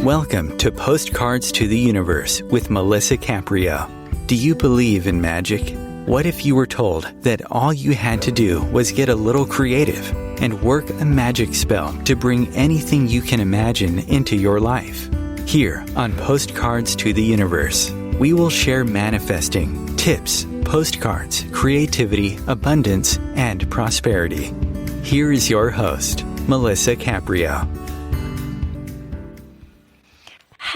Welcome to Postcards to the Universe with Melisa Caprio. Do you believe in magic? What if you were told that all you had to do was get a little creative and work a magic spell to bring anything you can imagine into your life? Here on Postcards to the Universe, we will share manifesting, tips, postcards, creativity, abundance, and prosperity. Here is your host, Melisa Caprio.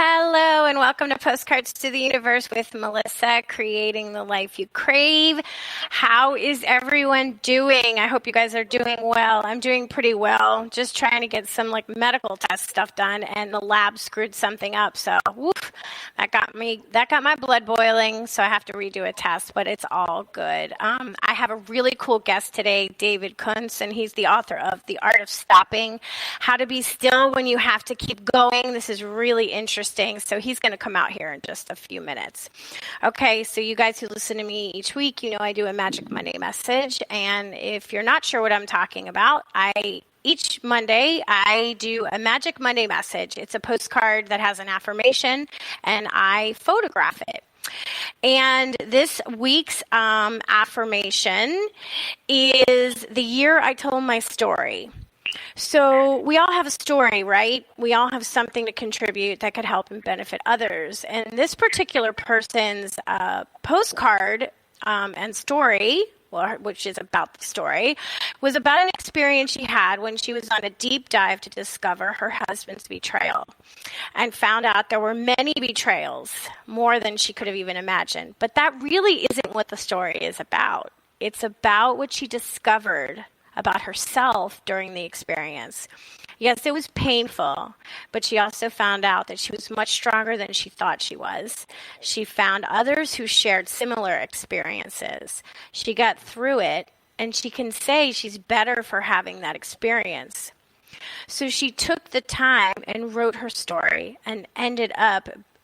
Hello and welcome to Postcards to the Universe with Melisa, creating the life you crave. How is everyone doing? I hope you guys are doing well. I'm doing pretty well. Just trying to get some medical test stuff done, and the lab screwed something up. So that got my blood boiling. So I have to redo a test, but it's all good. I have a really cool guest today, David Kundtz, and he's the author of The Art of Stopping: How to Be Still When You Have to Keep Going. This is really interesting. So he's going to come out here in just a few minutes. Okay, so you guys who listen to me each week, you know I do a Magic Monday message. And if you're not sure what I'm talking about, each Monday, I do a Magic Monday message. It's a postcard that has an affirmation, and I photograph it. And this week's affirmation is the year I told my story. So we all have a story, right? We all have something to contribute that could help and benefit others. And this particular person's postcard and story, which is about the story, was about an experience she had when she was on a deep dive to discover her husband's betrayal, and found out there were many betrayals, more than she could have even imagined. But that really isn't what the story is about. It's about what she discovered about herself during the experience. Yes, it was painful, but she also found out that she was much stronger than she thought she was. She found others who shared similar experiences. She got through it, and she can say she's better for having that experience. So she took the time and wrote her story, and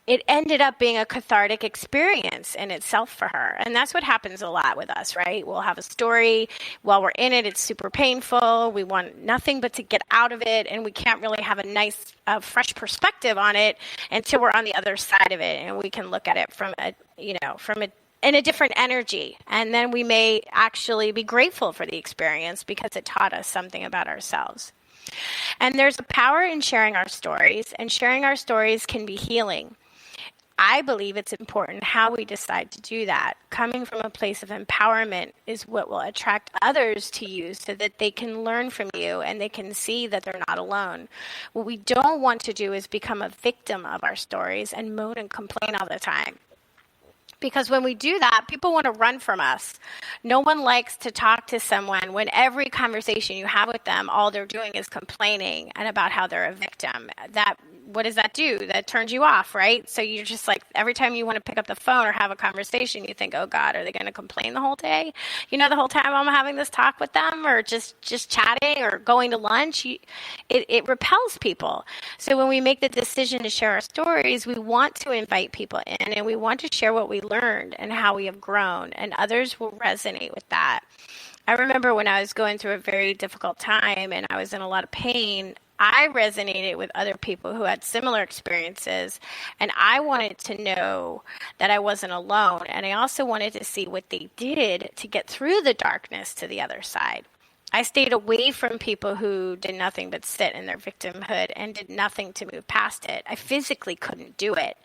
it ended up being a cathartic experience in itself for her. And that's what happens a lot with us, right? We'll have a story. While we're in it, it's super painful. We want nothing but to get out of it. And we can't really have a nice, fresh perspective on it until we're on the other side of it. And we can look at it in a different energy. And then we may actually be grateful for the experience because it taught us something about ourselves. And there's a power in sharing our stories, and sharing our stories can be healing. I believe it's important how we decide to do that. Coming from a place of empowerment is what will attract others to you so that they can learn from you and they can see that they're not alone. What we don't want to do is become a victim of our stories and moan and complain all the time. Because when we do that, people want to run from us. No one likes to talk to someone when every conversation you have with them, all they're doing is complaining and about how they're a victim. What does that do? That turns you off, right? So you're just like, every time you want to pick up the phone or have a conversation, you think, oh God, are they going to complain the whole day? The whole time I'm having this talk with them, or just chatting or going to lunch, it repels people. So when we make the decision to share our stories, we want to invite people in, and we want to share what we learned and how we have grown, and others will resonate with that. I remember when I was going through a very difficult time and I was in a lot of pain, I resonated with other people who had similar experiences, and I wanted to know that I wasn't alone, and I also wanted to see what they did to get through the darkness to the other side. I stayed away from people who did nothing but sit in their victimhood and did nothing to move past it. I physically couldn't do it.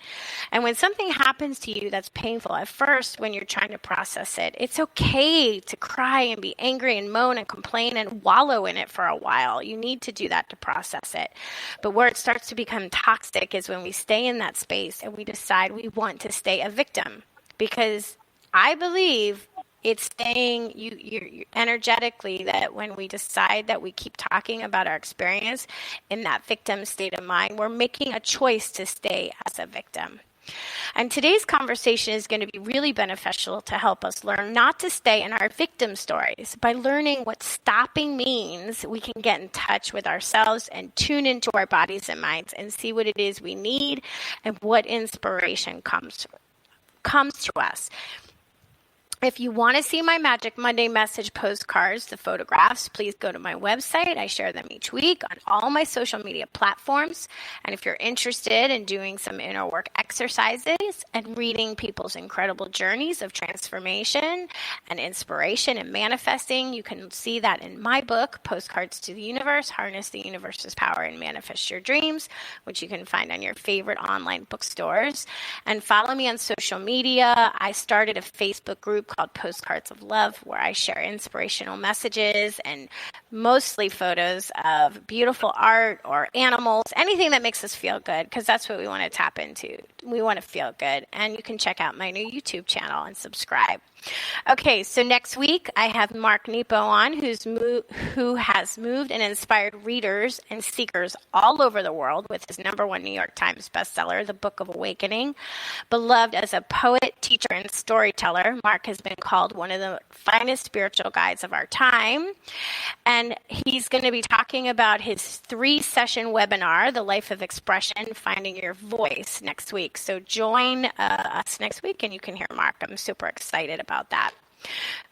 And when something happens to you that's painful, at first when you're trying to process it, it's okay to cry and be angry and moan and complain and wallow in it for a while. You need to do that to process it. But where it starts to become toxic is when we stay in that space and we decide we want to stay a victim. Because I believe it's staying you energetically, that when we decide that we keep talking about our experience in that victim state of mind, we're making a choice to stay as a victim. And today's conversation is going to be really beneficial to help us learn not to stay in our victim stories. By learning what stopping means, we can get in touch with ourselves and tune into our bodies and minds and see what it is we need and what inspiration comes to us. If you want to see my Magic Monday message postcards, the photographs, please go to my website. I share them each week on all my social media platforms. And if you're interested in doing some inner work exercises and reading people's incredible journeys of transformation and inspiration and manifesting, you can see that in my book, Postcards to the Universe, Harness the Universe's Power and Manifest Your Dreams, which you can find on your favorite online bookstores. And follow me on social media. I started a Facebook group called Postcards of Love, where I share inspirational messages and mostly photos of beautiful art or animals, anything that makes us feel good, because that's what we want to tap into. We want to feel good. And you can check out my new YouTube channel and subscribe. Okay, so next week I have Mark Nepo on, who has moved and inspired readers and seekers all over the world with his #1 New York Times bestseller, The Book of Awakening. Beloved as a poet, teacher, and storyteller, Mark has been called one of the finest spiritual guides of our time. And he's going to be talking about his 3-session webinar, The Life of Expression, Finding Your Voice, next week. So join us next week and you can hear Mark. I'm super excited about that.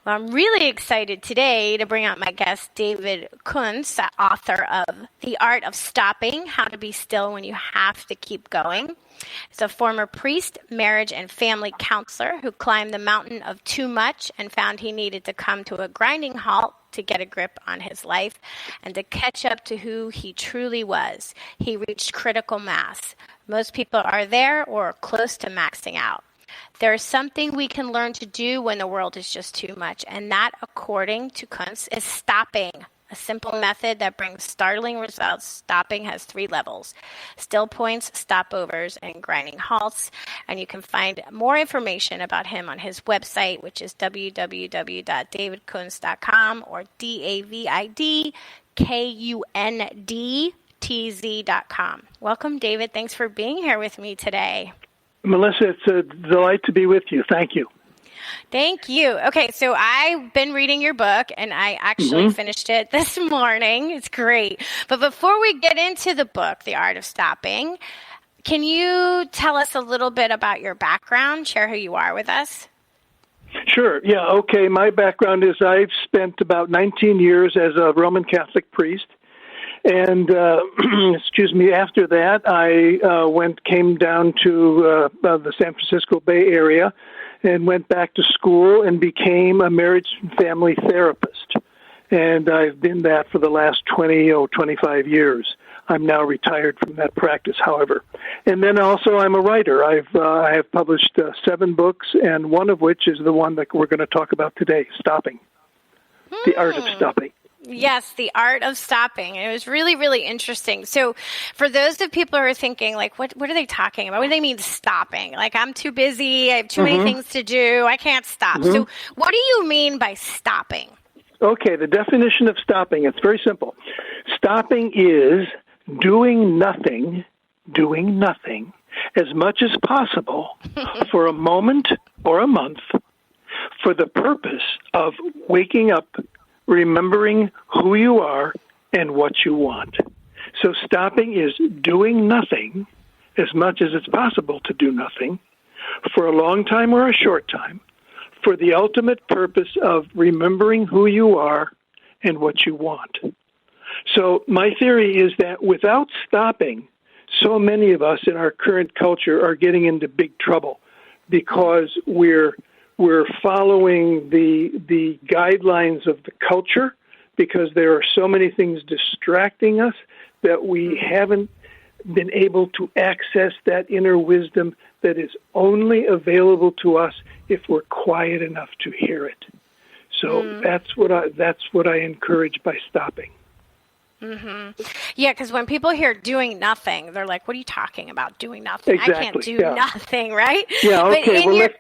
Well, I'm really excited today to bring out my guest, David Kundtz, author of The Art of Stopping, How to Be Still When You Have to Keep Going. He's a former priest, marriage and family counselor who climbed the mountain of too much and found he needed to come to a grinding halt to get a grip on his life and to catch up to who he truly was. He reached critical mass. Most people are there or close to maxing out. There is something we can learn to do when the world is just too much, and that, according to Kundtz, is stopping. A simple method that brings startling results. Stopping has 3 levels: Stillpoints, Stopovers, and Grinding Halts. And you can find more information about him on his website, which is www.davidkundtz.com or DAVIDKUNDTZ.com. Welcome, David. Thanks for being here with me today. Melissa, it's a delight to be with you. Thank you. Thank you. Okay, so I've been reading your book, and I actually finished it this morning. It's great. But before we get into the book, The Art of Stopping, can you tell us a little bit about your background, share who you are with us? Sure. Yeah, okay. My background is I've spent about 19 years as a Roman Catholic priest. And, after that, I came down to the San Francisco Bay Area and went back to school and became a marriage and family therapist. And I've been that for the last 25 years. I'm now retired from that practice, however. And then also I'm a writer. I have published 7 books, and one of which is the one that we're going to talk about today, Stopping, The Art of Stopping. Yes, The Art of Stopping. It was really, really interesting. So for those of people who are thinking, like, what are they talking about? What do they mean stopping? Like, I'm too busy. I have too many things to do. I can't stop. So what do you mean by stopping? Okay, the definition of stopping, it's very simple. Stopping is doing nothing as much as possible for a moment or a month for the purpose of waking up, remembering who you are and what you want. So stopping is doing nothing as much as it's possible to do nothing for a long time or a short time for the ultimate purpose of remembering who you are and what you want. So my theory is that without stopping, so many of us in our current culture are getting into big trouble because we're following the guidelines of the culture because there are so many things distracting us that we haven't been able to access that inner wisdom that is only available to us if we're quiet enough to hear it. So that's what I encourage by stopping. Mm-hmm. Yeah, because when people hear doing nothing, they're like, what are you talking about, doing nothing? Exactly, I can't do nothing, right? Yeah, okay. Let's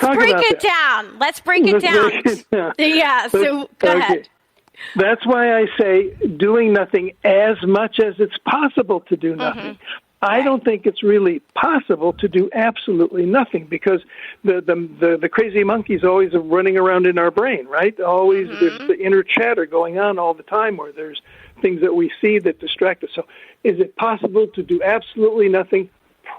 break it down. Let's break it down. Yeah, so go ahead. That's why I say doing nothing as much as it's possible to do nothing. I don't think it's really possible to do absolutely nothing because the crazy monkey's always running around in our brain, right? Always there's the inner chatter going on all the time where there's things that we see that distract us. So is it possible to do absolutely nothing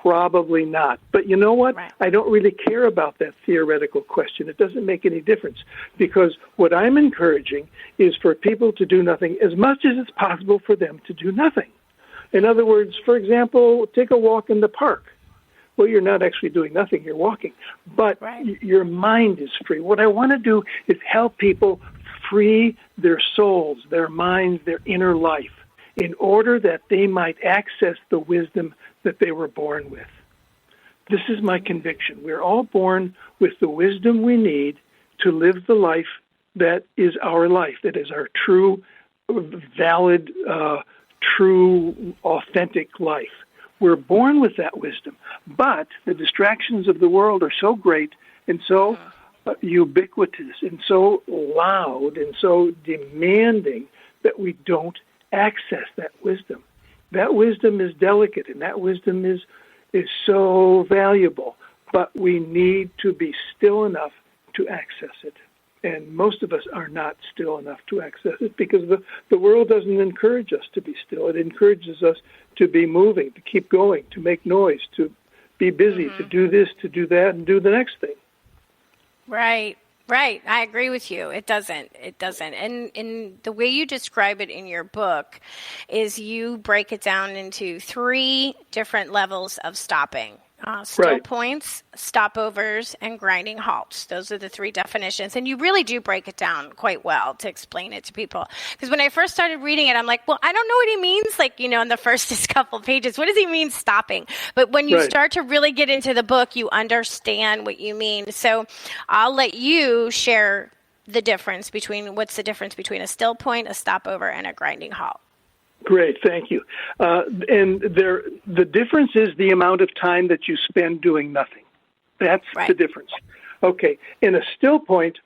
Probably not. But you know what? Right. I don't really care about that theoretical question. It doesn't make any difference, because what I'm encouraging is for people to do nothing as much as it's possible for them to do nothing. In other words, for example, take a walk in the park. Well, you're not actually doing nothing, you're walking. But your mind is free. What I want to do is help people free their souls, their minds, their inner life, in order that they might access the wisdom that they were born with. This is my conviction. We're all born with the wisdom we need to live the life that is our life, that is our true, valid, true, authentic life. We're born with that wisdom, but the distractions of the world are so great and so ubiquitous and so loud and so demanding that we don't access that wisdom. That wisdom is delicate, and that wisdom is so valuable, but we need to be still enough to access it. And most of us are not still enough to access it, because the world doesn't encourage us to be still. It encourages us to be moving, to keep going, to make noise, to be busy, to do this, to do that, and do the next thing. Right. Right. I agree with you. It doesn't. And the way you describe it in your book is you break it down into 3 different levels of stopping. Stillpoints, stopovers, and grinding halts. Those are the 3 definitions. And you really do break it down quite well to explain it to people. Because when I first started reading it, I'm like, well, I don't know what he means, like, in the first couple pages. What does he mean stopping? But when you start to really get into the book, you understand what you mean. So I'll let you share what's the difference between a still point, a stopover, and a grinding halt. Great, thank you. And the difference is the amount of time that you spend doing nothing. That's the difference. Okay, in a still point,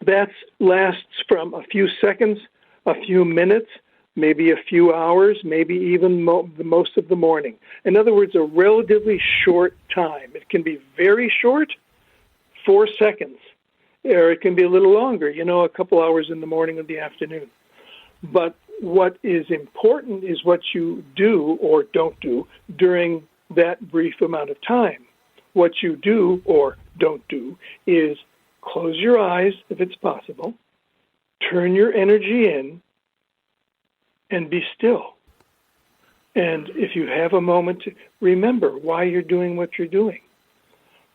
that lasts from a few seconds, a few minutes, maybe a few hours, maybe even most of the morning. In other words, a relatively short time. It can be very short, 4 seconds, or it can be a little longer, a couple hours in the morning or the afternoon. But what is important is what you do or don't do during that brief amount of time. What you do or don't do is close your eyes if it's possible, turn your energy in, and be still. And if you have a moment, remember why you're doing what you're doing.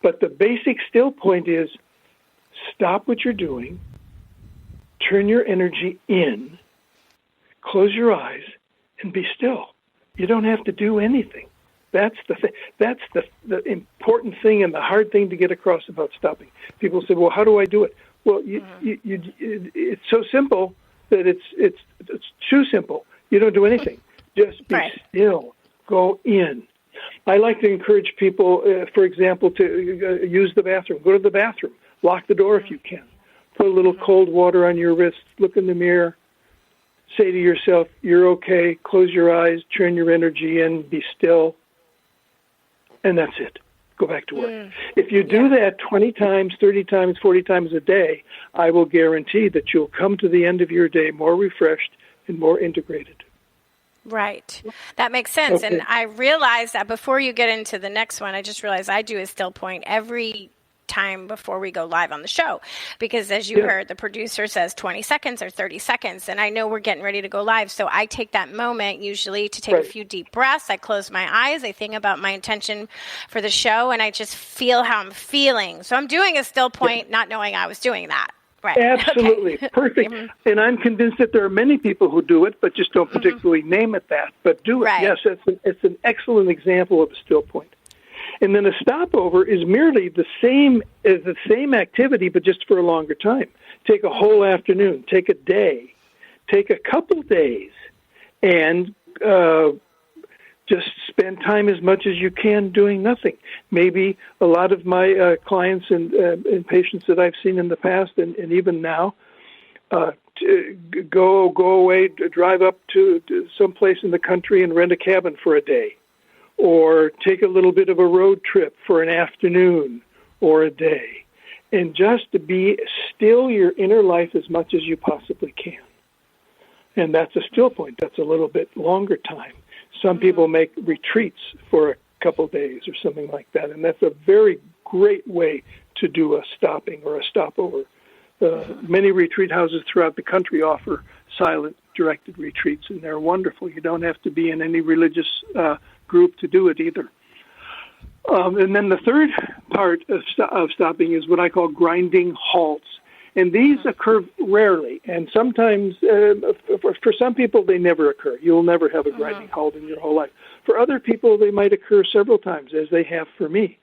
But the basic still point is stop what you're doing, turn your energy in, close your eyes, and be still. You don't have to do anything. That's the thing. That's the important thing and the hard thing to get across about stopping. People say, "Well, how do I do it?" Well, it's so simple that it's too simple. You don't do anything. Just be still. Go in. I like to encourage people, for example, to use the bathroom. Go to the bathroom. Lock the door if you can. Put a little cold water on your wrist. Look in the mirror. Say to yourself, you're okay. Close your eyes. Turn your energy in. Be still. And that's it. Go back to work. If you do that 20 times, 30 times, 40 times a day, I will guarantee that you'll come to the end of your day more refreshed and more integrated. Right. That makes sense. Okay. And I realized that before you get into the next one, I just realized I do a still point every time before we go live on the show, because as you heard, the producer says 20 seconds or 30 seconds, and I know we're getting ready to go live, so I take that moment usually to take a few deep breaths. I close my eyes, I think about my intention for the show, and I just feel how I'm feeling. So I'm doing a still point, not knowing I was doing that. Right. Absolutely. Okay. Perfect. And I'm convinced that there are many people who do it, but just don't particularly name it that, but do it. Right. Yes, it's an excellent example of a still point. And then a stopover is merely the same activity, but just for a longer time. Take a whole afternoon, take a day, take a couple days, and just spend time as much as you can doing nothing. Maybe a lot of my clients and patients that I've seen in the past and even now go away, drive up to someplace in the country and rent a cabin for a day, or take a little bit of a road trip for an afternoon or a day, and just to be still your inner life as much as you possibly can. And that's a still point. That's a little bit longer time. Some people make retreats for couple days or something like that. And that's a very great way to do a stopping or a stopover. Many retreat houses throughout the country offer silent directed retreats, and they're wonderful. You don't have to be in any religious group to do it either. And then the third part of stopping is what I call grinding halts. And these occur rarely, and sometimes, for some people, they never occur. You'll never have a grinding halt in your whole life. For other people, they might occur several times, as they have for me.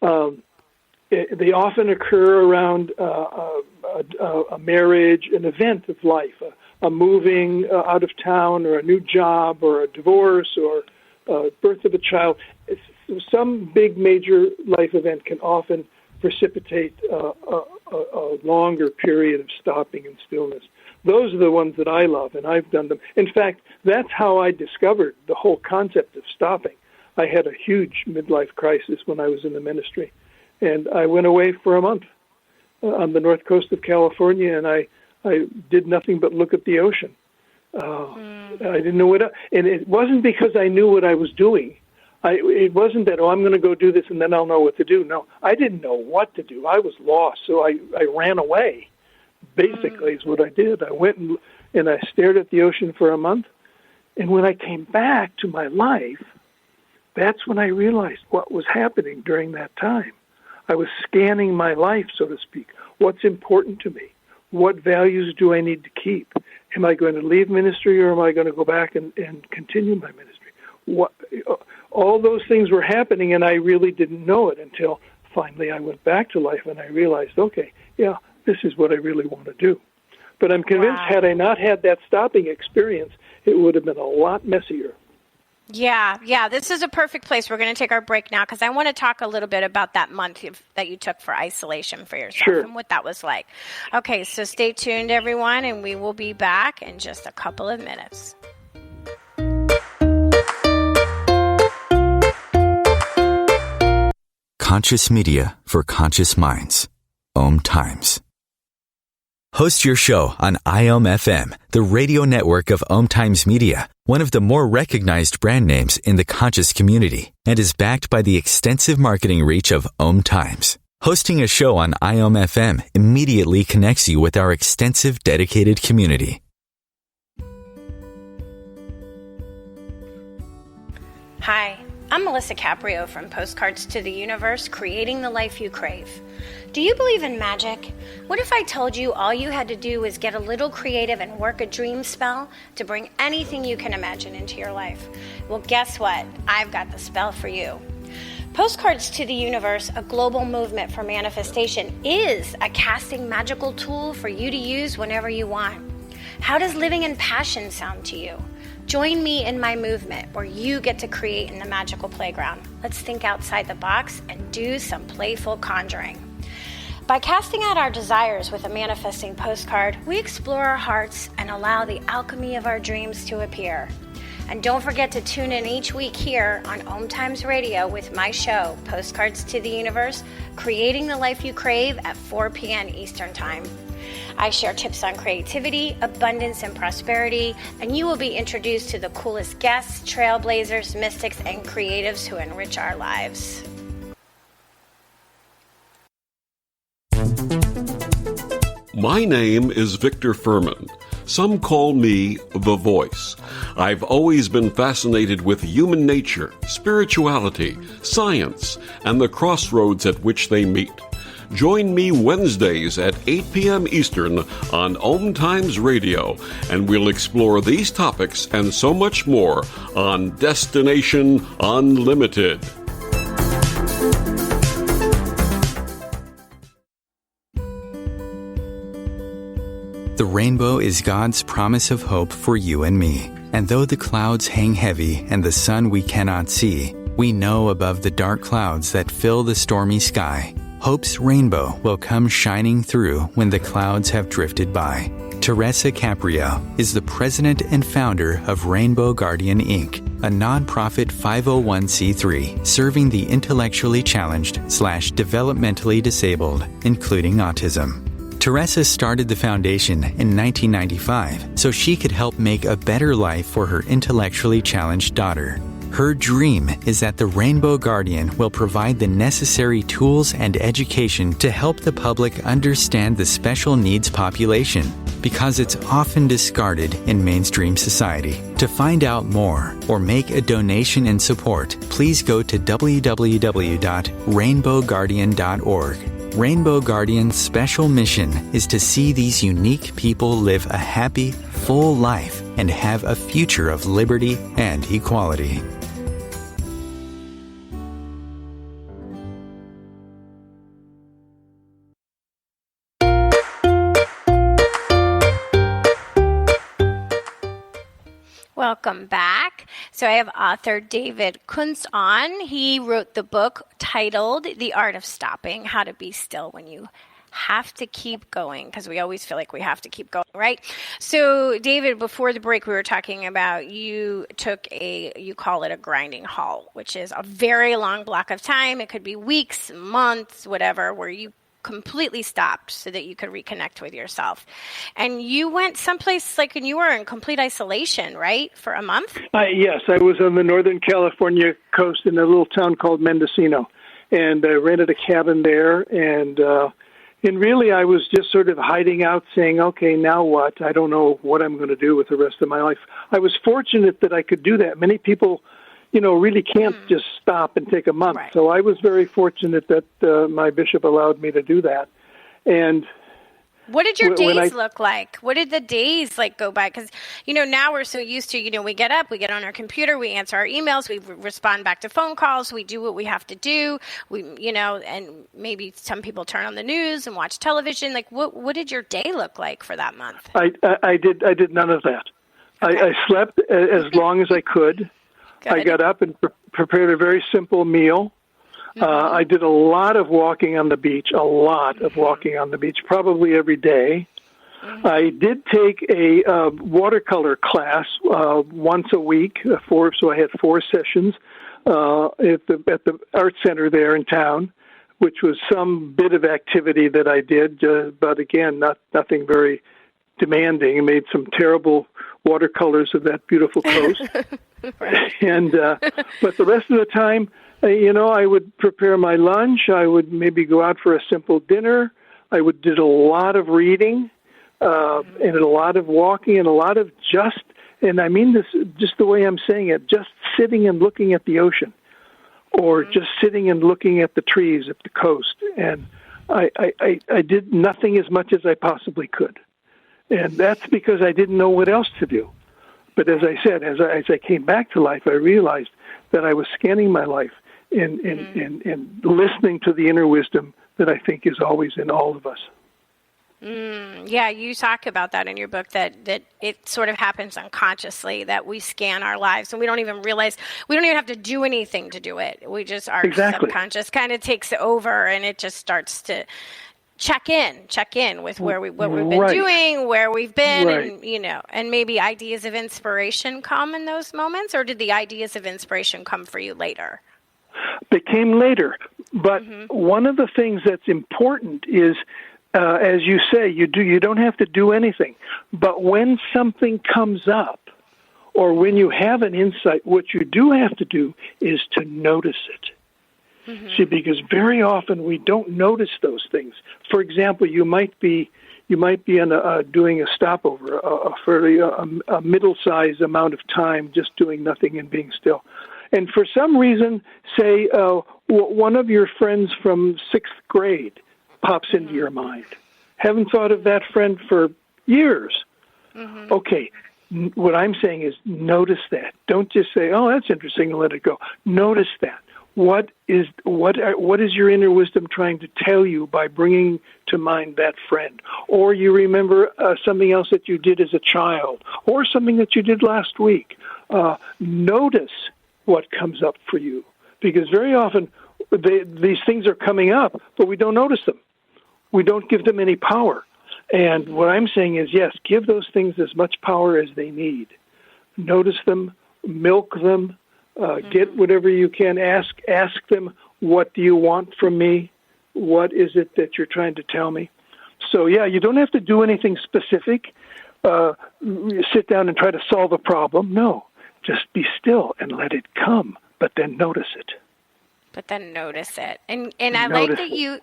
They often occur around a marriage, an event of life, a moving out of town, or a new job, or a divorce, or birth of a child. Some big major life event can often precipitate a longer period of stopping and stillness. Those are the ones that I love, and I've done them. In fact, that's how I discovered the whole concept of stopping. I had a huge midlife crisis when I was in the ministry, and I went away for a month on the north coast of California, and I did nothing but look at the ocean. I didn't know and it wasn't because I knew what I was doing. It wasn't that, I'm going to go do this and then I'll know what to do. No, I didn't know what to do. I was lost, so I ran away, basically, is what I did. I went and I stared at the ocean for a month, and when I came back to my life, that's when I realized what was happening during that time. I was scanning my life, so to speak. What's important to me? What values do I need to keep? Am I going to leave ministry, or am I going to go back and continue my ministry? All those things were happening, and I really didn't know it until finally I went back to life and I realized, okay, yeah, this is what I really want to do. But I'm convinced had I not had that stopping experience, it would have been a lot messier. Yeah, this is a perfect place. We're going to take our break now because I want to talk a little bit about that month that you took for isolation for yourself and what that was like. Okay, so stay tuned, everyone, and we will be back in just a couple of minutes. Conscious media for conscious minds. OMTimes. Host your show on IOM-FM, the radio network of OMTimes Media, one of the more recognized brand names in the conscious community, and is backed by the extensive marketing reach of OMTimes. Hosting a show on IOM-FM immediately connects you with our extensive dedicated community. Hi, I'm Melisa Caprio from Postcards to the Universe, creating the life you crave. Do you believe in magic? What if I told you all you had to do was get a little creative and work a dream spell to bring anything you can imagine into your life? Well, guess what? I've got the spell for you. Postcards to the Universe, a global movement for manifestation, is a casting magical tool for you to use whenever you want. How does living in passion sound to you? Join me in my movement where you get to create in the magical playground. Let's think outside the box and do some playful conjuring. By casting out our desires with a manifesting postcard, we explore our hearts and allow the alchemy of our dreams to appear. And don't forget to tune in each week here on OMTimes Radio with my show, Postcards to the Universe, creating the life you crave at 4 p.m. Eastern Time. I share tips on creativity, abundance, and prosperity, and you will be introduced to the coolest guests, trailblazers, mystics, and creatives who enrich our lives. My name is Victor Furman. Some call me The Voice. I've always been fascinated with human nature, spirituality, science, and the crossroads at which they meet. Join me Wednesdays at 8 p.m. Eastern on OMTimes Radio, and we'll explore these topics and so much more on Destination Unlimited. The rainbow is God's promise of hope for you and me. And though the clouds hang heavy and the sun we cannot see, we know above the dark clouds that fill the stormy sky, hope's rainbow will come shining through when the clouds have drifted by. Teresa Caprio is the president and founder of Rainbow Guardian Inc., a nonprofit 501c3 serving the intellectually challenged / developmentally disabled, including autism. Teresa started the foundation in 1995 so she could help make a better life for her intellectually challenged daughter. Her dream is that the Rainbow Guardian will provide the necessary tools and education to help the public understand the special needs population, because it's often discarded in mainstream society. To find out more or make a donation in support, please go to www.rainbowguardian.org. Rainbow Guardian's special mission is to see these unique people live a happy, full life and have a future of liberty and equality. Welcome back. So I have author David Kundtz on. He wrote the book titled The Art of Stopping, How to Be Still When You Have to Keep Going, because we always feel like we have to keep going, right? So David, before the break, we were talking about you call it a grinding halt, which is a very long block of time. It could be weeks, months, whatever, where you completely stopped so that you could reconnect with yourself. And you went someplace and you were in complete isolation, right? For a month? Yes, I was on the Northern California coast in a little town called Mendocino, and I rented a cabin there, and really I was just sort of hiding out saying, okay, now what? I don't know what I'm going to do with the rest of my life. I was fortunate that I could do that. Many people really can't just stop and take a month. Right. So I was very fortunate that my bishop allowed me to do that. And what did your days look like? What did the days go by? Because, now we're so used to, we get up, we get on our computer, we answer our emails, we respond back to phone calls, we do what we have to do. And maybe some people turn on the news and watch television. What did your day look like for that month? I did none of that. Okay. I slept as long as I could. Good. I got up and prepared a very simple meal. I did a lot of walking on the beach, probably every day. I did take a watercolor class once a week, so I had 4 sessions at the art center there in town, which was some bit of activity that I did, but again, nothing very demanding. I made some terrible watercolors of that beautiful coast. Right. And but the rest of the time, I would prepare my lunch. I would maybe go out for a simple dinner. I did a lot of reading and a lot of walking and a lot of and I mean this just the way I'm saying it, just sitting and looking at the ocean, or just sitting and looking at the trees at the coast. And I did nothing as much as I possibly could. And that's because I didn't know what else to do. But as I said, as I came back to life, I realized that I was scanning my life and listening to the inner wisdom that I think is always in all of us. Yeah, you talk about that in your book, that it sort of happens unconsciously, that we scan our lives and we don't even realize, we don't even have to do anything to do it. We just, our subconscious kind of takes over, and it just starts to check in with what we've been doing, where we've been, and and maybe ideas of inspiration come in those moments. Or did the ideas of inspiration come for you later? They came later, but one of the things that's important is, as you say, you don't have to do anything. But when something comes up, or when you have an insight, what you do have to do is to notice it. See, because very often we don't notice those things. For example, you might be doing a stopover, a middle-sized amount of time, just doing nothing and being still. And for some reason, say one of your friends from 6th grade pops into your mind. Haven't thought of that friend for years. Okay, what I'm saying is notice that. Don't just say, "Oh, that's interesting," and let it go. Notice that. What is your inner wisdom trying to tell you by bringing to mind that friend? Or you remember something else that you did as a child, or something that you did last week. Notice what comes up for you, because very often these things are coming up, but we don't notice them. We don't give them any power. And what I'm saying is, yes, give those things as much power as they need. Notice them, milk them. Get whatever you can. Ask them, what do you want from me? What is it that you're trying to tell me? So, yeah, you don't have to do anything specific. Sit down and try to solve a problem. No. Just be still and let it come, but then notice it. And I like that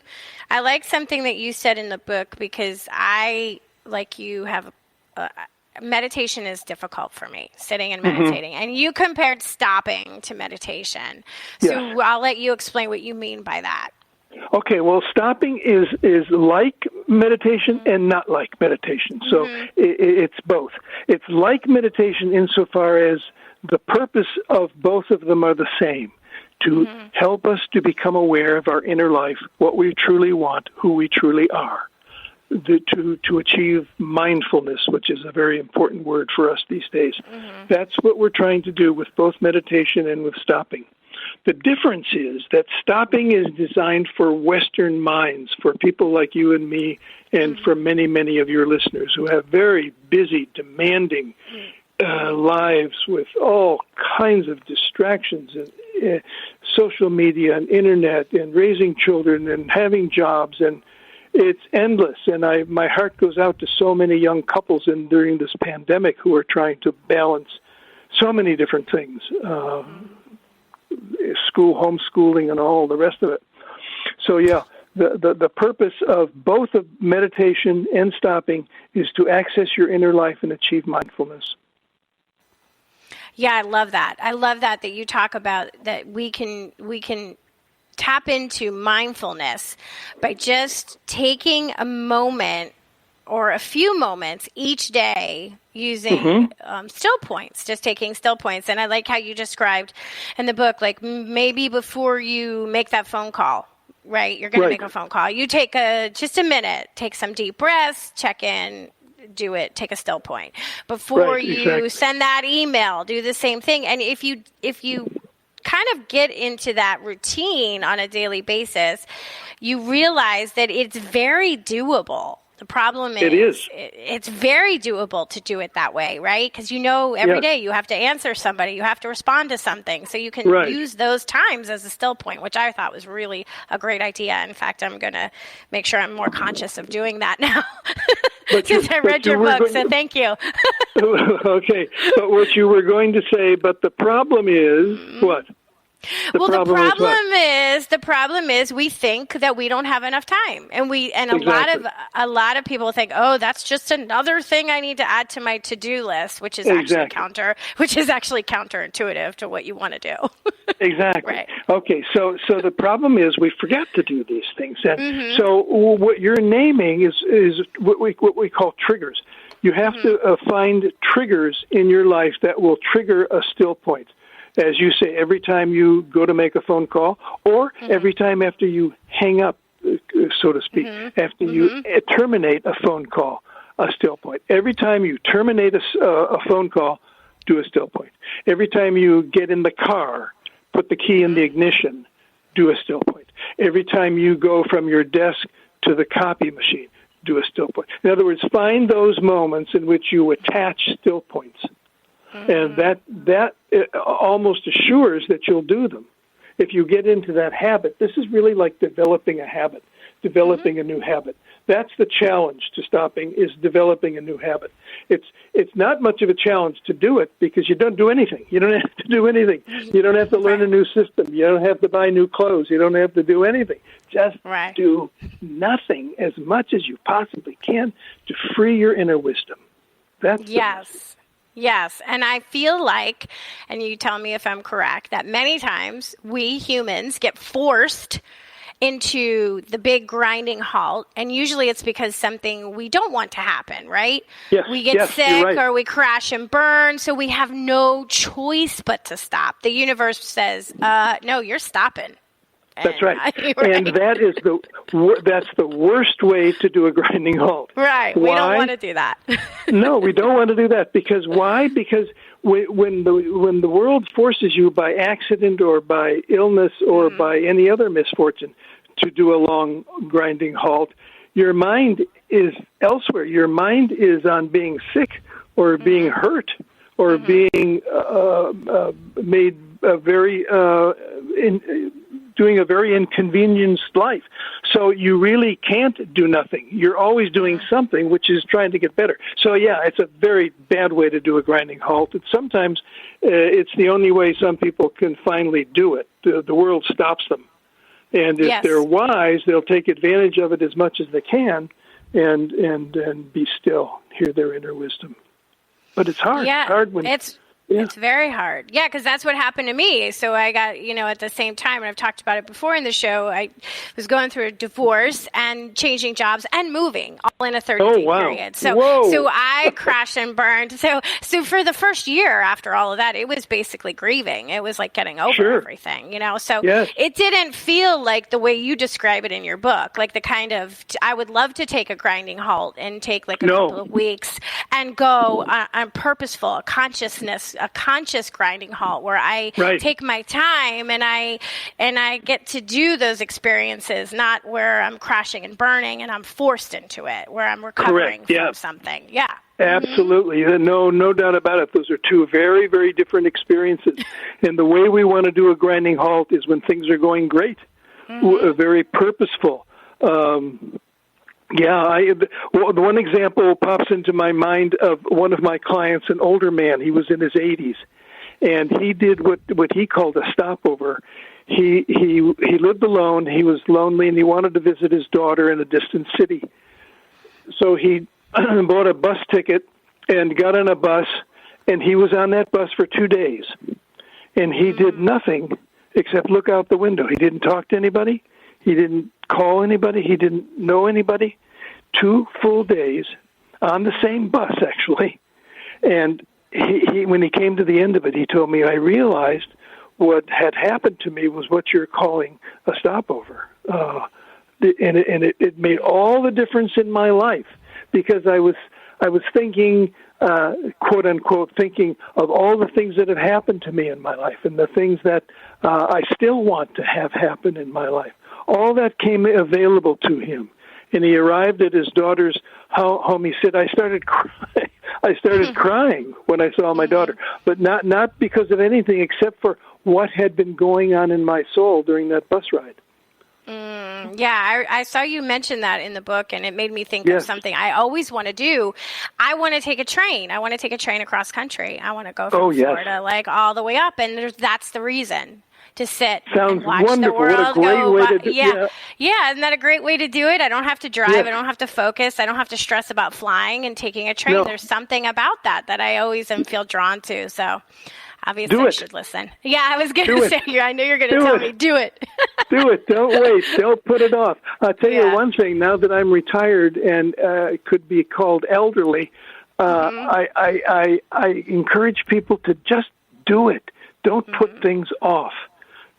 I like something that you said in the book, because I, like you, have meditation is difficult for me, sitting and meditating. And you compared stopping to meditation. So Yes. I'll let you explain what you mean by that. Okay, well, stopping is like meditation and not like meditation. So it's both. It's like meditation insofar as the purpose of both of them are the same, to help us to become aware of our inner life, what we truly want, who we truly are, to achieve mindfulness, which is a very important word for us these days. That's what we're trying to do with both meditation and with stopping. The difference is that stopping is designed for Western minds, for people like you and me, and for many, many of your listeners who have very busy, demanding lives with all kinds of distractions and social media and internet and raising children and having jobs, and it's endless. And my heart goes out to so many young couples during this pandemic who are trying to balance so many different things. School, homeschooling, and all the rest of it. So, yeah, the purpose of both of meditation and stopping is to access your inner life and achieve mindfulness. Yeah, I love that. I love that you talk about that we can tap into mindfulness by just taking a moment or a few moments each day using still points, just taking still points. And I like how you described in the book, like maybe before you make that phone call, right? You're going to make a phone call. You take just a minute, take some deep breaths, check in, do it, take a still point. Before you send that email, do the same thing. And if you kind of get into that routine on a daily basis, you realize that it's very doable. The problem is it's very doable to do it that way, right? Because every day you have to answer somebody, you have to respond to something. So you can use those times as a still point, which I thought was really a great idea. In fact, I'm going to make sure I'm more conscious of doing that now. Since I read your book, so thank you. Okay, but what you were going to say, but the problem is what? The problem is we think that we don't have enough time, and a lot of people think, oh, that's just another thing I need to add to my to-do list, which is actually counterintuitive to what you want to do. Exactly. Right. Okay, so the problem is we forget to do these things, and so what you're naming is what we call triggers. You have to find triggers in your life that will trigger a still point. As you say, every time you go to make a phone call, or every time after you hang up, so to speak, after you terminate a phone call, a still point. Every time you terminate a phone call, do a still point. Every time you get in the car, put the key in the ignition, do a still point. Every time you go from your desk to the copy machine, do a still point. In other words, find those moments in which you attach still points. And that almost assures that you'll do them. If you get into that habit, this is really like developing a habit, developing a new habit. That's the challenge to stopping, is developing a new habit. It's not much of a challenge to do it because you don't do anything. You don't have to do anything. You don't have to learn a new system. You don't have to buy new clothes. You don't have to do anything. Just do nothing as much as you possibly can to free your inner wisdom. That's Yes, and I feel like, and you tell me if I'm correct, that many times we humans get forced into the big grinding halt, and usually it's because something we don't want to happen, right? Yes, we get sick or we crash and burn, so we have no choice but to stop. The universe says, no, you're stopping. That's right. And that's the worst way to do a grinding halt. Right. Why? We don't want to do that. No, we don't want to do that. Because why? Because when the world forces you by accident or by illness or by any other misfortune to do a long grinding halt, your mind is elsewhere. Your mind is on being sick or being hurt or being made very doing a very inconvenienced life. So you really can't do nothing. You're always doing something, which is trying to get better. So yeah, it's a very bad way to do a grinding halt. Sometimes it's the only way some people can finally do it. The world stops them. And if they're wise, they'll take advantage of it as much as they can and be still, hear their inner wisdom. But it's hard. Yeah, it's hard when it's very hard. Yeah, because that's what happened to me. So I got, at the same time, and I've talked about it before in the show, I was going through a divorce and changing jobs and moving all in a 30-day period. So I crashed and burned. So for the first year after all of that, it was basically grieving. It was like getting over everything, So it didn't feel like the way you describe it in your book, like the kind of, I would love to take a grinding halt and take like a couple of weeks and go on purposeful, a conscious grinding halt where I take my time and I get to do those experiences, not where I'm crashing and burning and I'm forced into it, where I'm recovering from something. Yeah. Absolutely. No doubt about it. Those are two very, very different experiences. And the way we want to do a grinding halt is when things are going great, very purposeful. The one example pops into my mind of one of my clients, an older man. He was in his 80s, and he did what he called a stopover. He lived alone. He was lonely, and he wanted to visit his daughter in a distant city. So he bought a bus ticket and got on a bus, and he was on that bus for 2 days. And he did nothing except look out the window. He didn't talk to anybody. He didn't call anybody. He didn't know anybody. 2 full days on the same bus, actually. And he when he came to the end of it, he told me, I realized what had happened to me was what you're calling a stopover. And it made all the difference in my life, because I was thinking, quote unquote, thinking of all the things that have happened to me in my life and the things that I still want to have happen in my life. All that came available to him. And he arrived at his daughter's home. He said, I started crying when I saw my daughter, but not because of anything except for what had been going on in my soul during that bus ride. I saw you mention that in the book, and it made me think of something I always want to do. I want to take a train. I want to take a train across country. I want to go from Florida, like all the way up, and that's the reason. To sit and watch wonderful. The world what a great go way by. to do, isn't that a great way to do it? I don't have to drive. I don't have to focus. I don't have to stress about flying and taking a train. There's something about that I always feel drawn to. So obviously I should listen. Yeah, I was going to say, I know you're going to tell me, do it. Do it. Don't wait. Don't put it off. I'll tell you one thing. Now that I'm retired and could be called elderly, I encourage people to just do it. Don't put things off.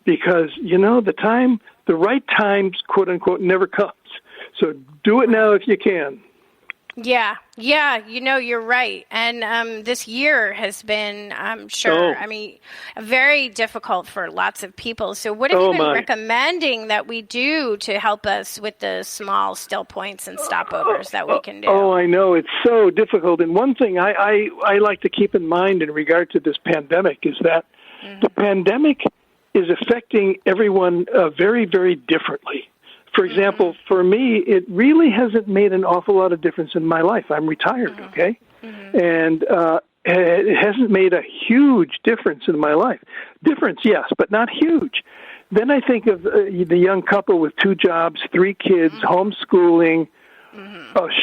Because, the right time, quote unquote, never comes. So do it now if you can. Yeah, you're right. And this year has been, I'm sure, very difficult for lots of people. So what have you been recommending that we do to help us with the small still points and stopovers that we can do? Oh, I know. It's so difficult. And one thing I like to keep in mind in regard to this pandemic is that the pandemic is affecting everyone very, very differently. For example, for me, it really hasn't made an awful lot of difference in my life. I'm retired, okay? And it hasn't made a huge difference in my life. Difference, yes, but not huge. Then I think of the young couple with 2 jobs, 3 kids, homeschooling,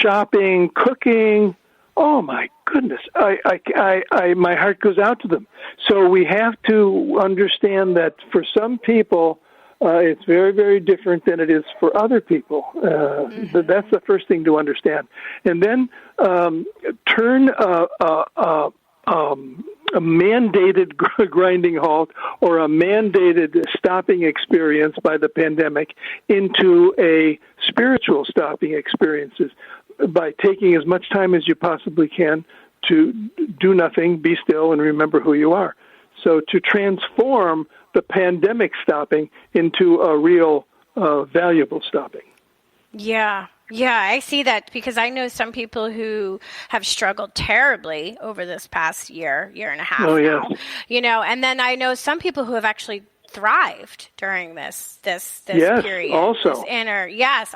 shopping, cooking. Oh my goodness! My heart goes out to them. So we have to understand that for some people, it's very, very different than it is for other people. That's the first thing to understand. And then turn a mandated grinding halt or a mandated stopping experience by the pandemic into a spiritual stopping experiences by taking as much time as you possibly can to do nothing, be still, and remember who you are. So to transform the pandemic stopping into a real valuable stopping. Yeah, I see that because I know some people who have struggled terribly over this past year and a half now, and then I know some people who have actually thrived during this yes, period. Also.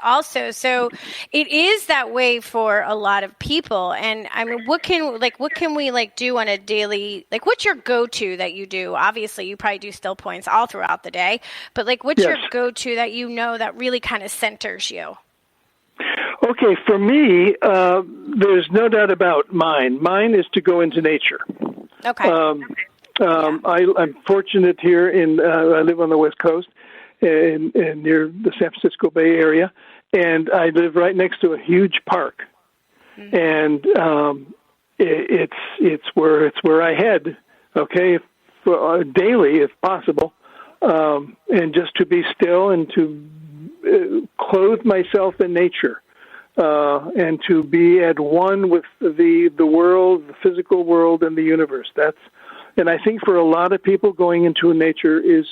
Also. So it is that way for a lot of people. And I mean, what can we like do on a daily, like what's your go-to that you do? Obviously you probably do Stillpoints all throughout the day, but like what's your go-to that you know that really kind of centers you? Okay, for me, there's no doubt about mine. Mine is to go into nature. Okay. I'm fortunate here I live on the West Coast, and near the San Francisco Bay Area, and I live right next to a huge park, and it's where I head. Okay, daily if possible, and just to be still and to clothe myself in nature. And to be at one with the world, the physical world, and the universe. And I think for a lot of people, going into nature is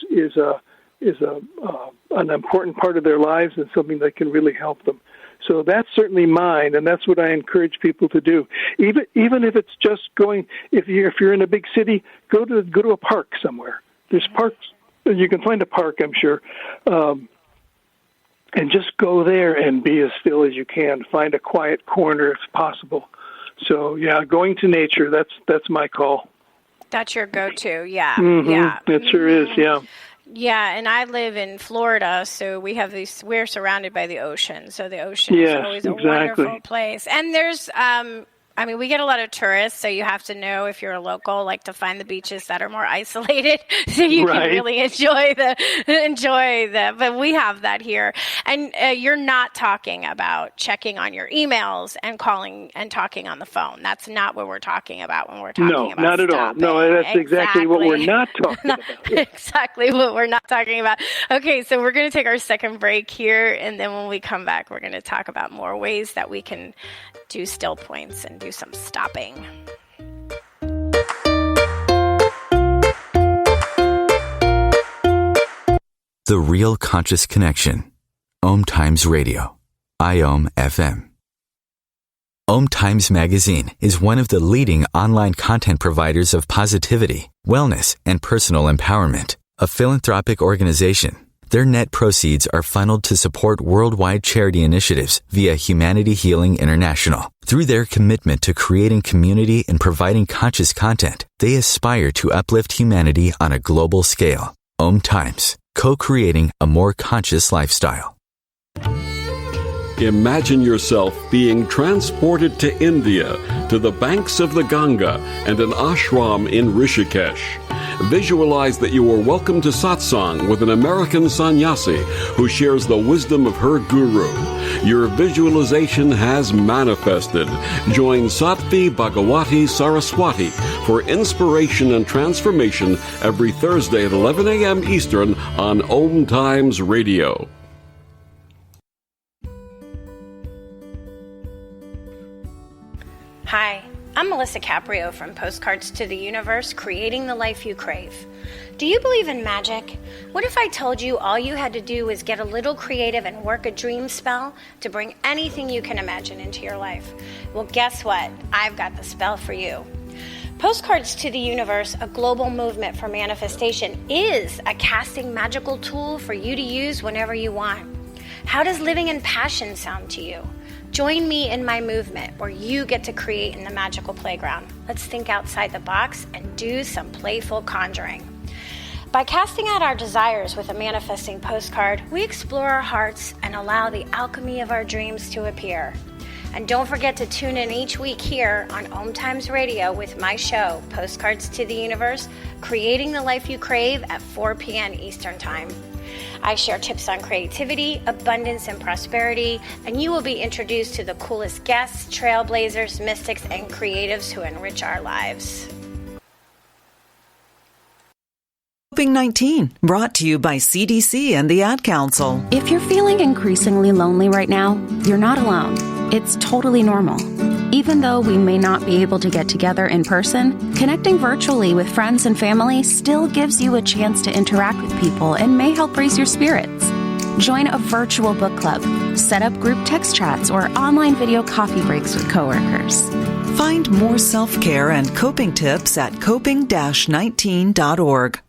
an important part of their lives and something that can really help them. So that's certainly mine, and that's what I encourage people to do. Even if it's just going, if you're in a big city, go to a park somewhere. There's parks. You can find a park, I'm sure. And just go there and be as still as you can. Find a quiet corner if possible. So, going to nature, that's my call. That's your go-to, yeah. Mm-hmm. Yeah. It sure is, yeah. Yeah, and I live in Florida, so we're surrounded by the ocean. So the ocean is always a wonderful place. And there's we get a lot of tourists, so you have to know if you're a local, like to find the beaches that are more isolated, so you can really enjoy the. But we have that here, and you're not talking about checking on your emails and calling and talking on the phone. That's not what we're talking about when we're talking about. No, not at all. No, that's exactly what we're not talking about. Exactly what we're not talking about. Okay, so we're going to take our second break here, and then when we come back, we're going to talk about more ways that we can do still points and do some stopping. The Real Conscious Connection. OMTimes Radio. IOM FM. OMTimes Magazine is one of the leading online content providers of positivity, wellness, and personal empowerment. A philanthropic organization. Their net proceeds are funneled to support worldwide charity initiatives via Humanity Healing International. Through their commitment to creating community and providing conscious content, they aspire to uplift humanity on a global scale. OMTimes, co-creating a more conscious lifestyle. Imagine yourself being transported to India, to the banks of the Ganga and an ashram in Rishikesh. Visualize that you are welcome to satsang with an American sannyasi who shares the wisdom of her guru. Your visualization has manifested. Join Sattvi Bhagawati Saraswati for inspiration and transformation every Thursday at 11 a.m. Eastern on OMTimes Radio. Hi, I'm Melisa Caprio from Postcards to the Universe, creating the life you crave. Do you believe in magic? What if I told you all you had to do was get a little creative and work a dream spell to bring anything you can imagine into your life? Well, guess what? I've got the spell for you. Postcards to the Universe, a global movement for manifestation, is a casting magical tool for you to use whenever you want. How does living in passion sound to you? Join me in my movement where you get to create in the magical playground. Let's think outside the box and do some playful conjuring. By casting out our desires with a manifesting postcard, we explore our hearts and allow the alchemy of our dreams to appear. And don't forget to tune in each week here on OMTimes Radio with my show, Postcards to the Universe, creating the life you crave at 4 p.m. Eastern Time. I share tips on creativity, abundance, and prosperity, and you will be introduced to the coolest guests, trailblazers, mystics, and creatives who enrich our lives. COVID-19, brought to you by CDC and the Ad Council. If you're feeling increasingly lonely right now, you're not alone. It's totally normal. Even though we may not be able to get together in person, connecting virtually with friends and family still gives you a chance to interact with people and may help raise your spirits. Join a virtual book club, set up group text chats, or online video coffee breaks with coworkers. Find more self-care and coping tips at coping-19.org.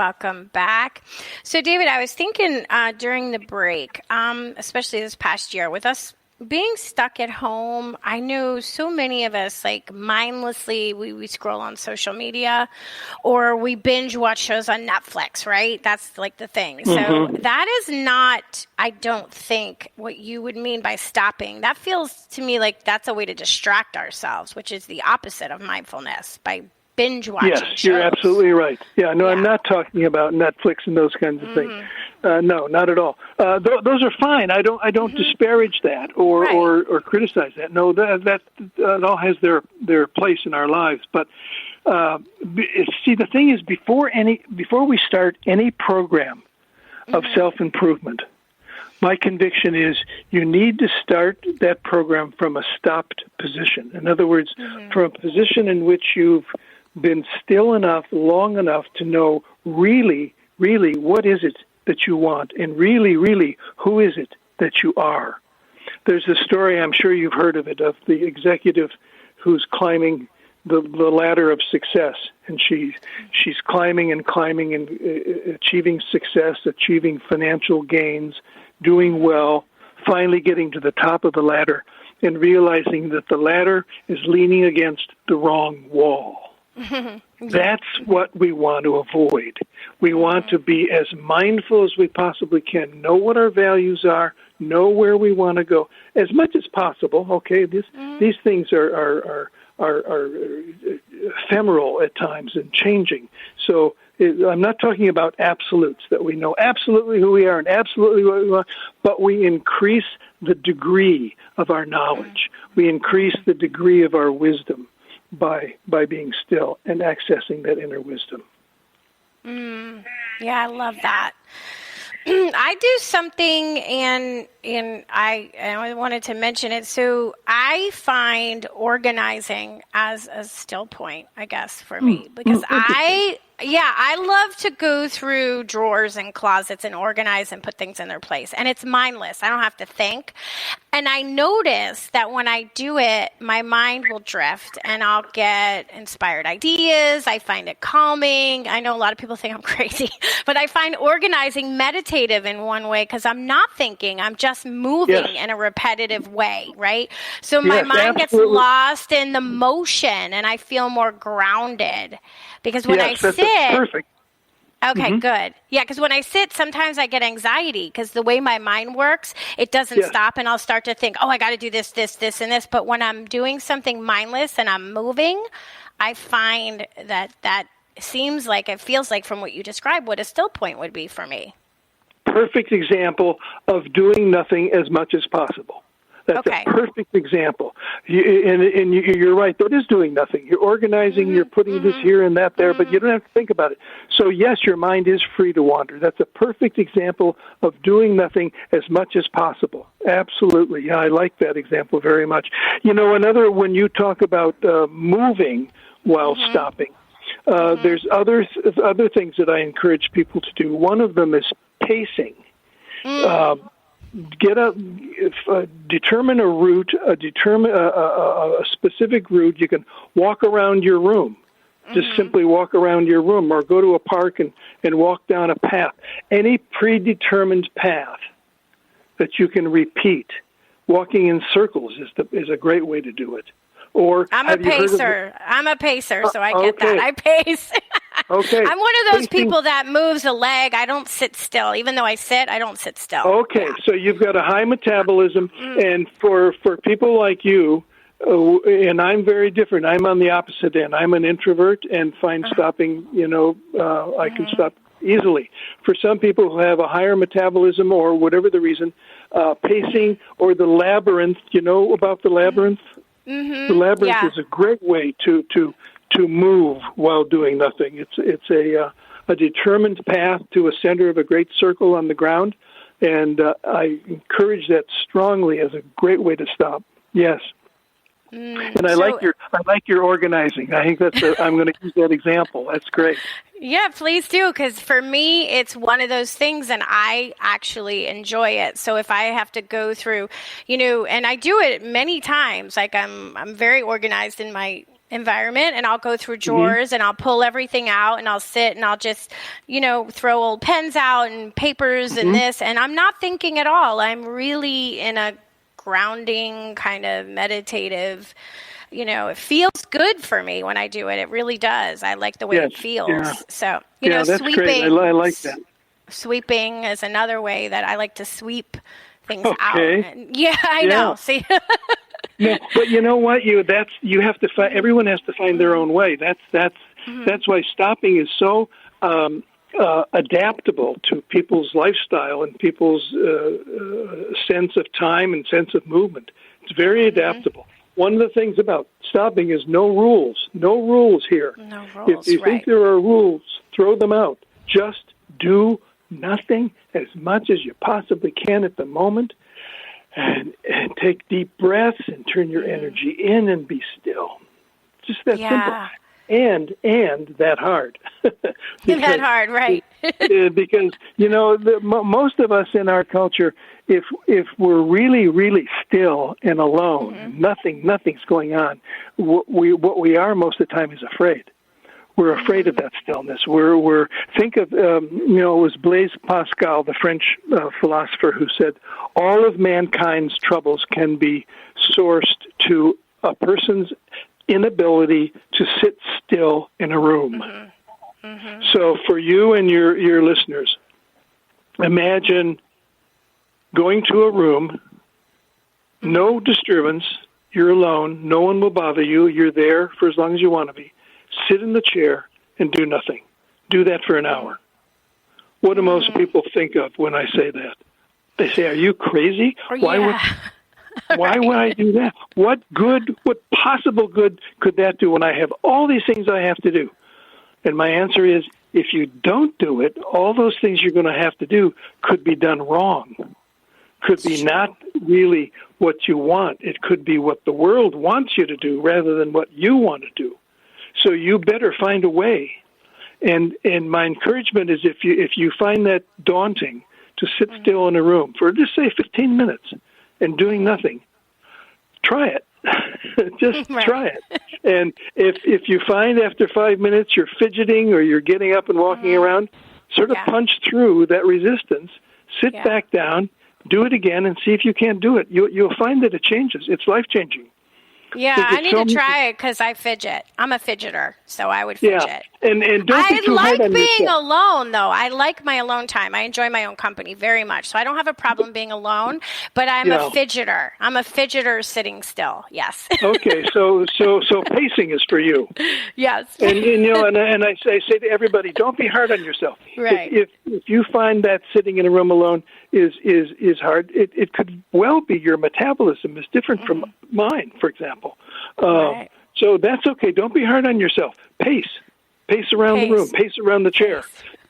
Welcome back. So, David, I was thinking during the break, especially this past year, with us being stuck at home, I know so many of us, like mindlessly, we scroll on social media or we binge watch shows on Netflix, right? That's like the thing. So that is not, I don't think, what you would mean by stopping. That feels to me like that's a way to distract ourselves, which is the opposite of mindfulness, by binge watching Yes, shows. you're absolutely right. Yeah, no, I'm not talking about Netflix and those kinds of things. No, not at all. Those are fine. I don't disparage that or criticize that. No, that all has their place in our lives. But see, the thing is, before we start any program of self-improvement, my conviction is you need to start that program from a stopped position. In other words, from a position in which you've been still enough, long enough to know really, really what is it that you want, and really, really who is it that you are. There's a story, I'm sure you've heard of it, of the executive who's climbing the ladder of success, and she's climbing and climbing and achieving success, achieving financial gains, doing well, finally getting to the top of the ladder and realizing that the ladder is leaning against the wrong wall. That's what we want to avoid. We want to be as mindful as we possibly can, know what our values are, know where we want to go, as much as possible. Okay, these things are ephemeral at times and changing. So I'm not talking about absolutes, that we know absolutely who we are and absolutely what we want, but we increase the degree of our knowledge. We increase the degree of our wisdom by being still and accessing that inner wisdom. Yeah, I love that. I do something, and I wanted to mention it. So I find organizing as a still point, I guess, for me, because I love to go through drawers and closets and organize and put things in their place. And it's mindless. I don't have to think. And I notice that when I do it, my mind will drift and I'll get inspired ideas. I find it calming. I know a lot of people think I'm crazy, but I find organizing meditative in one way because I'm not thinking. I'm just moving in a repetitive way, right? So my mind gets lost in the motion and I feel more grounded. Because when I sit, perfect. Okay, good. Yeah, because when I sit, sometimes I get anxiety because the way my mind works, it doesn't stop, and I'll start to think, oh, I got to do this, this, this, and this. But when I'm doing something mindless and I'm moving, I find that seems like, it feels like from what you described, what a still point would be for me. Perfect example of doing nothing as much as possible. That's a perfect example. And you're right, that is doing nothing. You're organizing, you're putting this here and that there, but you don't have to think about it. So, yes, your mind is free to wander. That's a perfect example of doing nothing as much as possible. Absolutely. Yeah, I like that example very much. You know, when you talk about moving while stopping, there's other things that I encourage people to do. One of them is pacing. Determine a route, determine a specific route. You can walk around your room, just simply walk around your room, or go to a park and walk down a path. Any predetermined path that you can repeat. Walking in circles is a great way to do it. Or I'm a pacer, so I get that. I pace. Okay. I'm one of those people that moves a leg. I don't sit still. Even though I sit, I don't sit still. Okay, so you've got a high metabolism, and for people like you, and I'm very different. I'm on the opposite end. I'm an introvert and find stopping, I can stop easily. For some people who have a higher metabolism or whatever the reason, pacing or the labyrinth, you know about the labyrinth? The labyrinth is a great way to move while doing nothing. It's a determined path to a center of a great circle on the ground, and I encourage that strongly as a great way to stop. Yes. And I like your organizing. I think I'm going to use that example. That's great. Yeah, please do, because for me, it's one of those things, and I actually enjoy it. So if I have to go through, and I do it many times, like I'm very organized in my environment, and I'll go through drawers and I'll pull everything out and I'll sit and I'll just, throw old pens out and papers and this, and I'm not thinking at all. I'm really in a grounding kind of meditative, it feels good for me when I do it. It really does. I like the way it feels. Yeah. So, that's sweeping. Great. I like that. Sweeping is another way that I like to sweep things out. And, I know. See? No, but you know what? You have to find. Everyone has to find their own way. That's why stopping is so adaptable to people's lifestyle and people's sense of time and sense of movement. It's very adaptable. One of the things about stopping is no rules. No rules here. No rules. If you think there are rules, throw them out. Just do nothing as much as you possibly can at the moment. And take deep breaths and turn your energy in and be still. Just that simple. And that hard. That hard, right. Because, most of us in our culture, if we're really, really still and alone, nothing's going on, what we are most of the time is afraid. We're afraid of that stillness. Think of, it was Blaise Pascal, the French philosopher, who said, all of mankind's troubles can be sourced to a person's inability to sit still in a room. So for you and your listeners, imagine going to a room, no disturbance, you're alone, no one will bother you, you're there for as long as you want to be. Sit in the chair and do nothing. Do that for an hour. What do most people think of when I say that? They say, are you crazy? Why would I do that? What possible good could that do when I have all these things I have to do? And my answer is, if you don't do it, all those things you're going to have to do could be done wrong. Could be not really what you want. It could be what the world wants you to do rather than what you want to do. So you better find a way. And my encouragement is if you find that daunting, to sit still in a room for just say 15 minutes and doing nothing, try it. Just try it. And if you find after 5 minutes you're fidgeting or you're getting up and walking around, sort of punch through that resistance, sit back down, do it again, and see if you can't do it. You'll find that it changes. It's life-changing. Yeah, I need to try it because I fidget. I'm a fidgeter, so I would fidget. Yeah, and don't be too hard on yourself. I like being alone, though. I like my alone time. I enjoy my own company very much, so I don't have a problem being alone. But I'm a fidgeter. I'm a fidgeter sitting still. Yes. Okay, so pacing is for you. Yes. And I say to everybody, don't be hard on yourself. Right. If you find that sitting in a room alone is hard, it could well be your metabolism is different from mine, for example. So that's okay. Don't be hard on yourself. Pace around the room. Pace around the chair.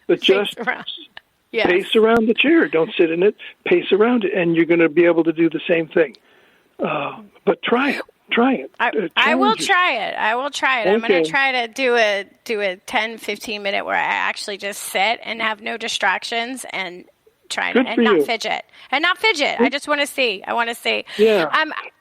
But just pace around the chair. Don't sit in it. Pace around it, and you're going to be able to do the same thing. But try it. I will try it. Okay. I'm going to try to do a 10, 15 minute where I actually just sit and have no distractions and try and not fidget. I just want to see. I want to see. Yeah.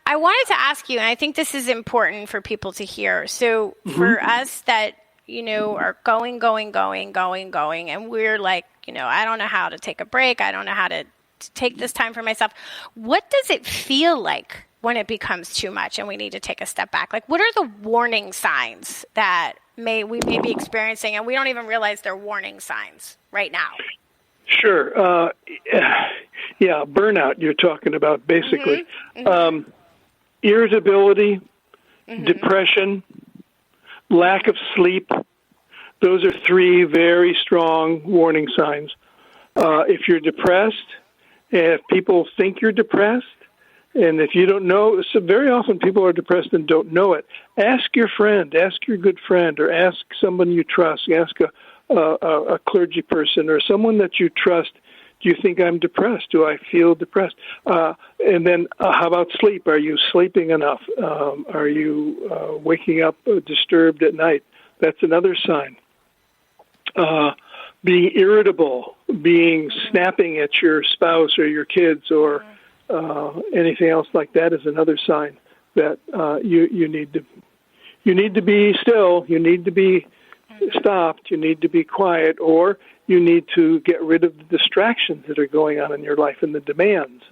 I wanted to ask you, and I think this is important for people to hear. So for us that, are going, and we're like, I don't know how to take a break. I don't know how to take this time for myself. What does it feel like when it becomes too much and we need to take a step back? Like, what are the warning signs that we may be experiencing and we don't even realize they're warning signs right now? Sure. Burnout you're talking about, basically. Irritability, depression, lack of sleep. Those are three very strong warning signs. If you're depressed, if people think you're depressed, and if you don't know, so very often people are depressed and don't know it. Ask your friend, ask your good friend, or ask someone you trust. Ask a clergy person or someone that you trust. Do you think I'm depressed? Do I feel depressed? And then how about sleep? Are you sleeping enough? Are you waking up disturbed at night? That's another sign. Being irritable, snapping at your spouse or your kids or anything else like that is another sign that you need to You need to be still. You need to be stopped. You need to be quiet, or you need to get rid of the distractions that are going on in your life and the demands.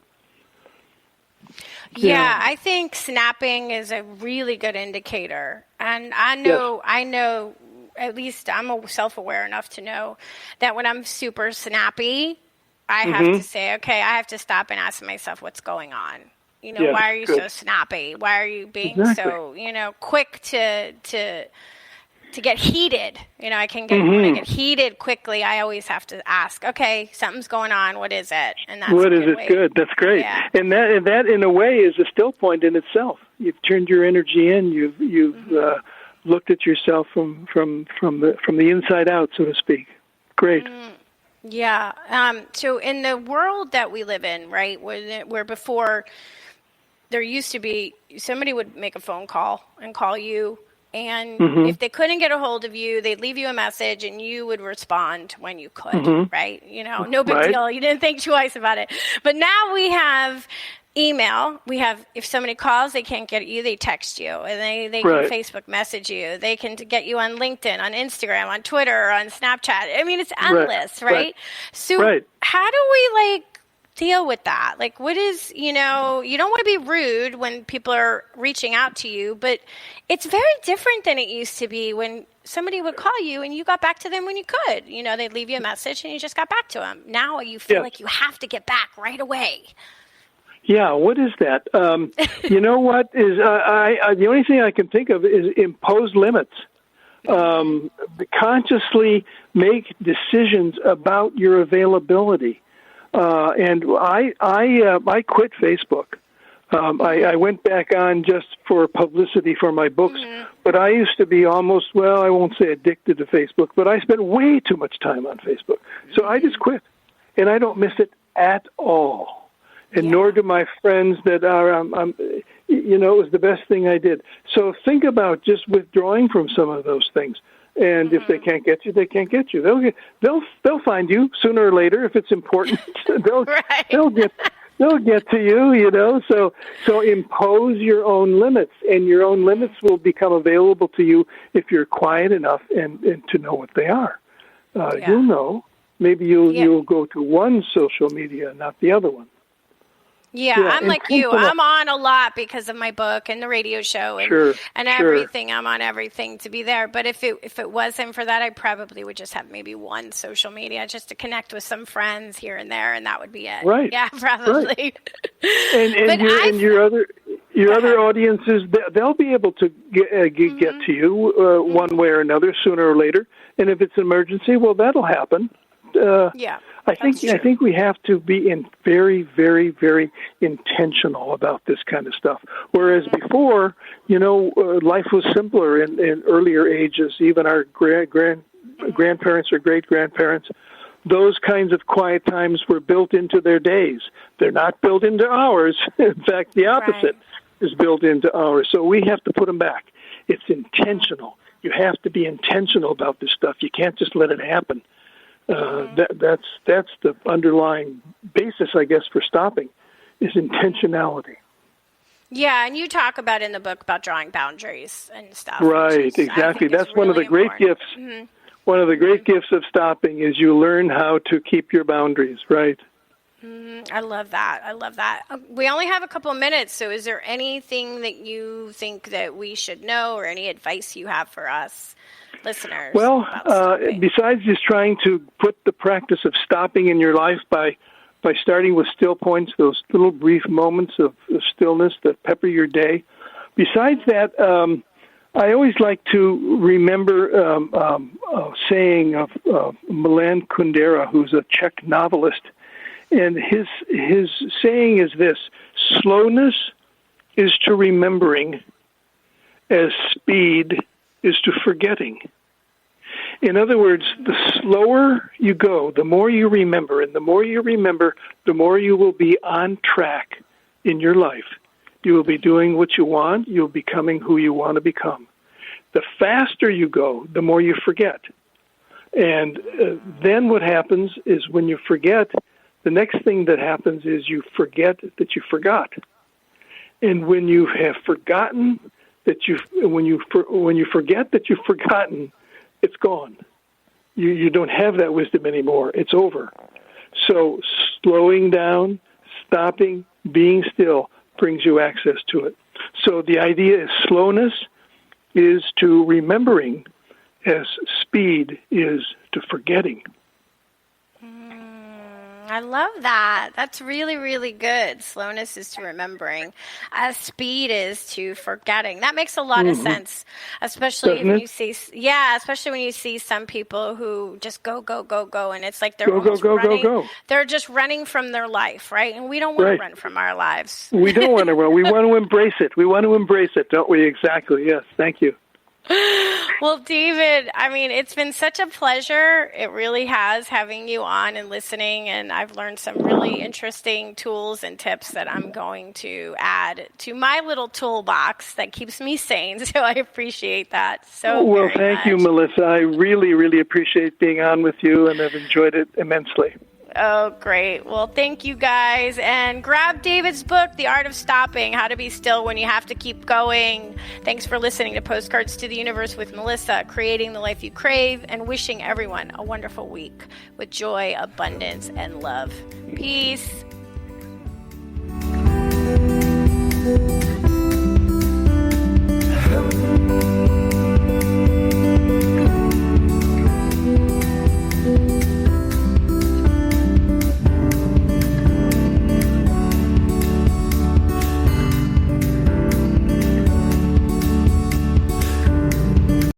Yeah, I think snapping is a really good indicator. And I know, at least I'm self-aware enough to know that when I'm super snappy, I have to say, okay, I have to stop and ask myself what's going on. You know, why are you so snappy? Why are you being so, quick to get heated? You know, when I get heated quickly, I always have to ask, okay, something's going on. What is it? And that's what is it? Good. That's great. Yeah. And that in a way is a still point in itself. You've turned your energy in. You've looked at yourself from the inside out, so to speak. Great. Yeah. So in the world that we live in, right, where before there used to be somebody would make a phone call and call you, and if they couldn't get a hold of you, they'd leave you a message and you would respond when you could, right? You know, no big deal. You didn't think twice about it. But now we have email. We have, if somebody calls, they can't get you, they text you, and they can Facebook message you. They can get you on LinkedIn, on Instagram, on Twitter, on Snapchat. I mean, it's endless, right? So how do we deal with that? Like, what is, you don't want to be rude when people are reaching out to you, but it's very different than it used to be when somebody would call you and you got back to them when you could. You know, they'd leave you a message and you just got back to them. Now you feel like you have to get back right away. Yeah, what is that? You know what is the only thing I can think of is impose limits. Consciously make decisions about your availability. And I quit Facebook. I went back on just for publicity for my books, but I used to be almost, I won't say addicted to Facebook, but I spent way too much time on Facebook. So I just quit, and I don't miss it at all. And nor do my friends that are, it was the best thing I did. So think about just withdrawing from some of those things. And if they can't get you, they can't get you. They'll find you sooner or later if it's important. they'll get to you. So impose your own limits, and your own limits will become available to you if you're quiet enough and to know what they are. You'll know. Maybe you'll go to one social media, not the other one. Yeah, I'm like you. I'm on a lot because of my book and the radio show and everything. I'm on everything to be there. But if it wasn't for that, I probably would just have maybe one social media just to connect with some friends here and there, and that would be it. Right. Yeah, probably. Right. And your other audiences, they'll be able to get to you one way or another sooner or later. And if it's an emergency, that'll happen. I think we have to be very, very, very intentional about this kind of stuff. Whereas before, life was simpler in earlier ages. Even our grandparents or great-grandparents, those kinds of quiet times were built into their days. They're not built into ours. In fact, the opposite is built into ours. So we have to put them back. It's intentional. You have to be intentional about this stuff. You can't just let it happen. That's the underlying basis, I guess, for stopping, is intentionality. Yeah, and you talk about in the book about drawing boundaries and stuff. Right, exactly. That's one of the great gifts. Mm-hmm. One of the great gifts of stopping is you learn how to keep your boundaries, right? I love that. We only have a couple of minutes, so is there anything that you think that we should know or any advice you have for us listeners? Well, besides just trying to put the practice of stopping in your life by starting with still points, those little brief moments of stillness that pepper your day, besides that, I always like to remember a saying of Milan Kundera, who's a Czech novelist, and his saying is this: slowness is to remembering as speed is to forgetting. In other words, the slower you go, the more you remember, and the more you remember, the more you will be on track in your life. You will be doing what you want. You'll be becoming who you want to become. The faster you go, the more you forget. And then what happens is when you forget, the next thing that happens is you forget that you forgot. And when you have forgotten that when you forget that you've forgotten, it's gone. You don't have that wisdom anymore. It's over. So slowing down, stopping, being still brings you access to it. So the idea is slowness is to remembering as speed is to forgetting. I love that. That's really, really good. Slowness is to remembering, as speed is to forgetting. That makes a lot of sense, especially when you see, especially when you see some people who just go, and it's like they're running. They're just running from their life, right? And we don't want to run from our lives. We don't want to run. We want to embrace it. We want to embrace it, don't we? Exactly. Yes. Thank you. Well, David, I mean, it's been such a pleasure. It really has, having you on and listening, and I've learned some really interesting tools and tips that I'm going to add to my little toolbox that keeps me sane, so I appreciate that well, thank you, Melissa. I really, really appreciate being on with you, and I've enjoyed it immensely. Oh, great. Well, thank you guys. And grab David's book, The Art of Stopping, How to Be Still When You Have to Keep Going. Thanks for listening to Postcards to the Universe with Melisa, creating the life you crave, and wishing everyone a wonderful week with joy, abundance, and love. Peace.